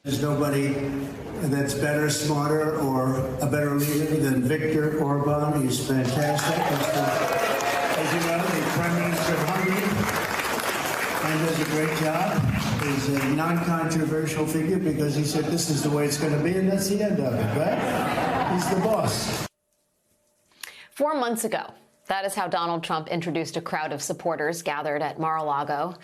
There's nobody that's better, smarter, or a better leader than Viktor Orban. He's fantastic. As you know, the Prime Minister of Hungary and does a great job. He's a non-controversial figure because he said this is the way it's going to be, and that's the end of it, right? He's the boss. 4 months ago, that is how Donald Trump introduced a crowd of supporters gathered at Mar-a-Lago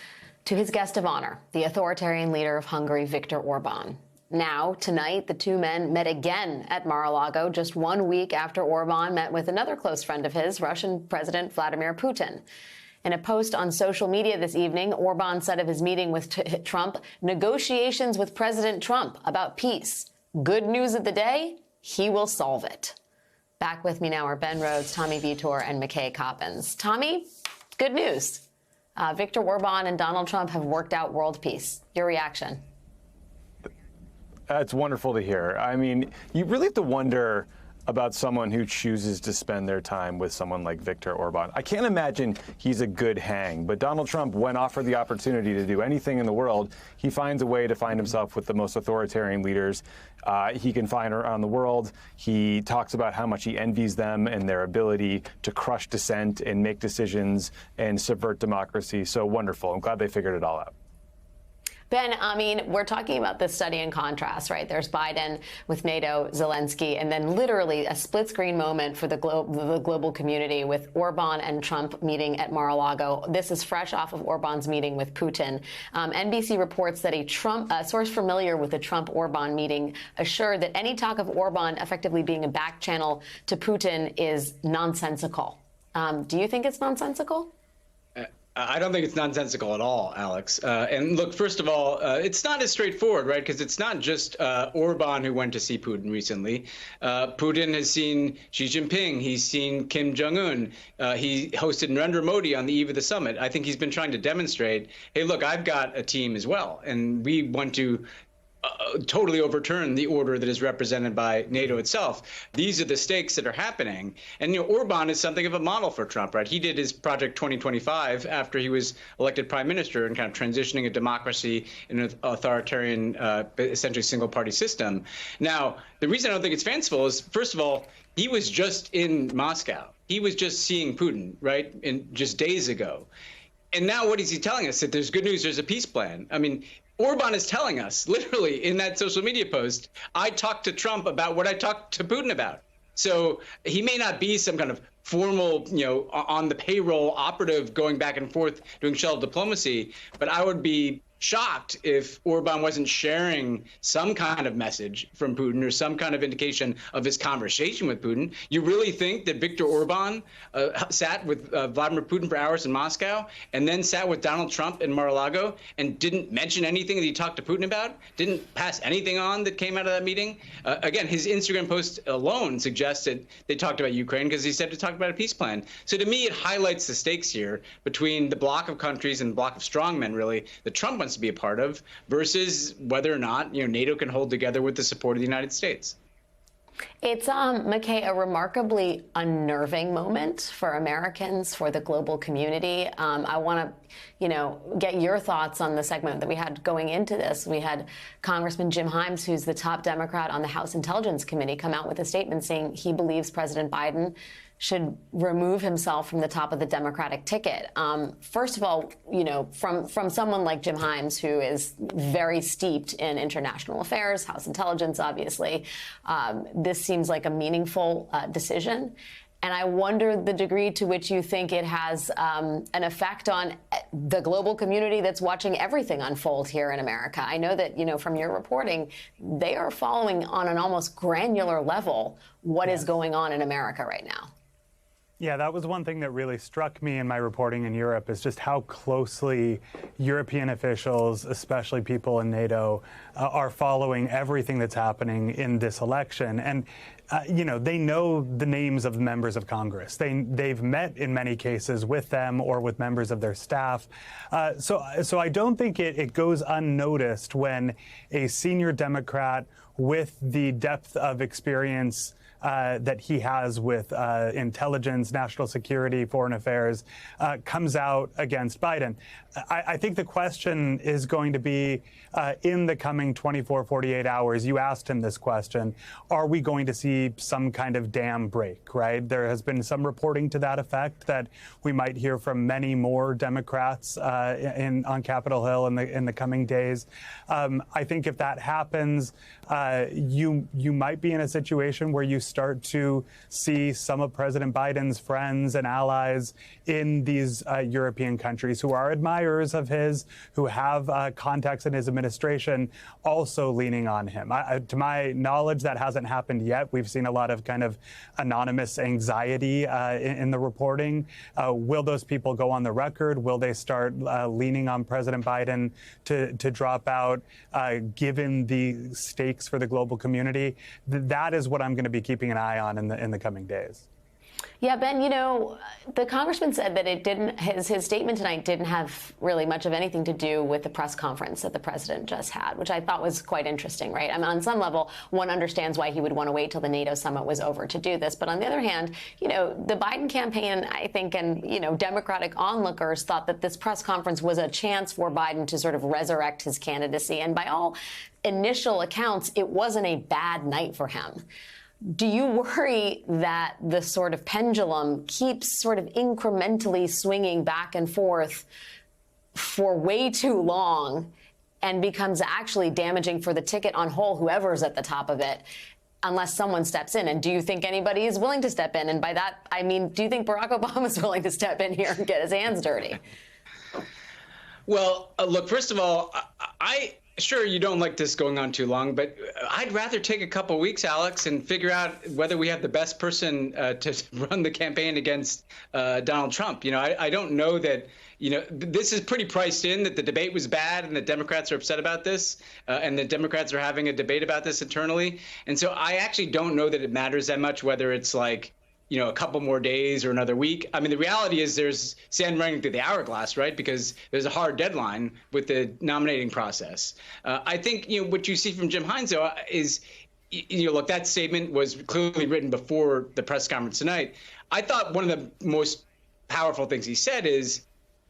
to his guest of honor, the authoritarian leader of Hungary, Viktor Orban. Now, tonight, the two men met again at Mar-a-Lago just 1 week after Orban met with another close friend of his, Russian President Vladimir Putin. In a post on social media this evening, Orban said of his meeting with Trump, negotiations with President Trump about peace. Good news of the day, he will solve it. Back with me now are Ben Rhodes, Tommy Vitor, and McKay Coppins. Tommy, good news. Viktor Orban and Donald Trump have worked out world peace. Your reaction? It's wonderful to hear. I mean, you really have to wonder about someone who chooses to spend their time with someone like Viktor Orban. I can't imagine he's a good hang, but Donald Trump, when offered the opportunity to do anything in the world, he finds a way to find himself with the most authoritarian leaders he can find around the world. He talks about how much he envies them and their ability to crush dissent and make decisions and subvert democracy. So wonderful. I'm glad they figured it all out. Ben, I mean, we're talking about this study in contrast, right? There's Biden with NATO, Zelensky, and then literally a split-screen moment for the global community with Orban and Trump meeting at Mar-a-Lago. This is fresh off of Orban's meeting with Putin. NBC reports that a source familiar with the Trump-Orban meeting assured that any talk of Orban effectively being a back channel to Putin is nonsensical. Do you think it's nonsensical? I don't think it's nonsensical at all, Alex. And look, first of all, it's not as straightforward, right? Because it's not just Orban who went to see Putin recently. Putin has seen Xi Jinping. He's seen Kim Jong-un. He hosted Narendra Modi on the eve of the summit. I think he's been trying to demonstrate, hey, look, I've got a team as well. And we want to totally overturn the order that is represented by NATO itself. These are the stakes that are happening. And, you know, Orban is something of a model for Trump, right? He did his Project 2025 after he was elected prime minister and kind of transitioning a democracy in an authoritarian, essentially single-party system. Now, the reason I don't think it's fanciful is, first of all, he was just in Moscow. He was just seeing Putin, right, just days ago. And now what is he telling us? That there's good news, there's a peace plan. I mean, Orban is telling us, literally, in that social media post, I talked to Trump about what I talked to Putin about. So he may not be some kind of formal, you know, on the payroll operative going back and forth doing shell diplomacy, but I would be shocked if Orban wasn't sharing some kind of message from Putin or some kind of indication of his conversation with Putin. You really think that Viktor Orban sat with Vladimir Putin for hours in Moscow and then sat with Donald Trump in Mar-a-Lago and didn't mention anything that he talked to Putin about, didn't pass anything on that came out of that meeting? Again, his Instagram post alone suggests that they talked about Ukraine because he said to talk about a peace plan. So to me, it highlights the stakes here between the bloc of countries and the bloc of strongmen, really, that Trump wants to be a part of versus whether or not, you know, NATO can hold together with the support of the United States. It's, McKay, a remarkably unnerving moment for Americans, for the global community. I want to, get your thoughts on the segment that we had going into this. We had Congressman Jim Himes, who's the top Democrat on the House Intelligence Committee, come out with a statement saying he believes President Biden should remove himself from the top of the Democratic ticket. First of all, from someone like Jim Himes, who is very steeped in international affairs, House intelligence, obviously, this seems like a meaningful decision. And I wonder the degree to which you think it has an effect on the global community that's watching everything unfold here in America. I know that, from your reporting, they are following on an almost granular level what is going on in America right now. Yeah, that was one thing that really struck me in my reporting in Europe is just how closely European officials, especially people in NATO, are following everything that's happening in this election. And, they know the names of members of Congress. They've met in many cases with them or with members of their staff. So I don't think it goes unnoticed when a senior Democrat with the depth of experience that he has with intelligence, national security, foreign affairs, comes out against Biden. I think the question is going to be in the coming 24, 48 hours. You asked him this question. Are we going to see some kind of dam break, right? There has been some reporting to that effect that we might hear from many more Democrats on Capitol Hill in the coming days. I think if that happens, you might be in a situation where you start to see some of President Biden's friends and allies in these European countries who are admirers of his, who have contacts in his administration, also leaning on him. To my knowledge, that hasn't happened yet. We've seen a lot of kind of anonymous anxiety in the reporting. Will those people go on the record? Will they start leaning on President Biden to drop out, given the stakes for the global community? That is what I'm going to be keeping an eye on in the coming days. Yeah, Ben, the congressman said that his statement tonight didn't have really much of anything to do with the press conference that the president just had, which I thought was quite interesting, right? I mean, on some level, one understands why he would want to wait till the NATO summit was over to do this. But on the other hand, the Biden campaign, I think, and, Democratic onlookers thought that this press conference was a chance for Biden to sort of resurrect his candidacy. And by all initial accounts, it wasn't a bad night for him. Do you worry that the sort of pendulum keeps sort of incrementally swinging back and forth for way too long and becomes actually damaging for the ticket on whole, whoever's at the top of it, unless someone steps in? And do you think anybody is willing to step in? And by that, I mean, do you think Barack Obama is willing to step in here and get his hands dirty? Well, look, first of all, Sure, you don't like this going on too long, but I'd rather take a couple weeks, Alex, and figure out whether we have the best person to run the campaign against Donald Trump. I don't know that, this is pretty priced in that the debate was bad and the Democrats are upset about this and the Democrats are having a debate about this internally. And so I actually don't know that it matters that much whether it's like, a couple more days or another week. I mean, the reality is there's sand running through the hourglass, right? Because there's a hard deadline with the nominating process. I think, what you see from Jim Hines, though, is, look, that statement was clearly written before the press conference tonight. I thought one of the most powerful things he said is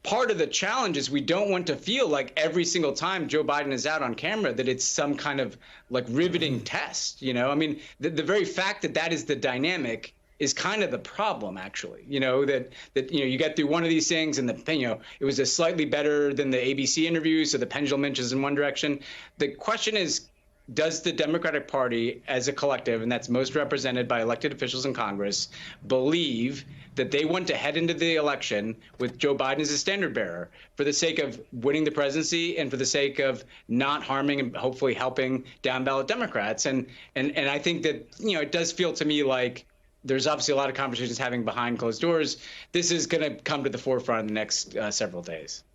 part of the challenge is we don't want to feel like every single time Joe Biden is out on camera that it's some kind of like riveting test. I mean, the very fact that is the dynamic is kind of the problem, actually, that you get through one of these things and it was a slightly better than the ABC interview. So the pendulum inches in one direction. The question is, does the Democratic Party as a collective, and that's most represented by elected officials in Congress, believe that they want to head into the election with Joe Biden as a standard bearer for the sake of winning the presidency and for the sake of not harming and hopefully helping down ballot Democrats? And I think that, it does feel to me like there's obviously a lot of conversations having behind closed doors. This is going to come to the forefront in the next several days.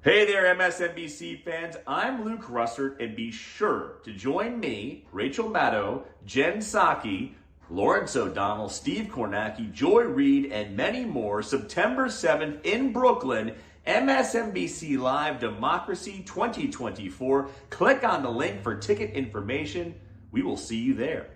Hey there, MSNBC fans. I'm Luke Russert, and be sure to join me, Rachel Maddow, Jen Psaki, Lawrence O'Donnell, Steve Kornacki, Joy Reid, and many more September 7th in Brooklyn, MSNBC Live Democracy 2024. Click on the link for ticket information. We will see you there.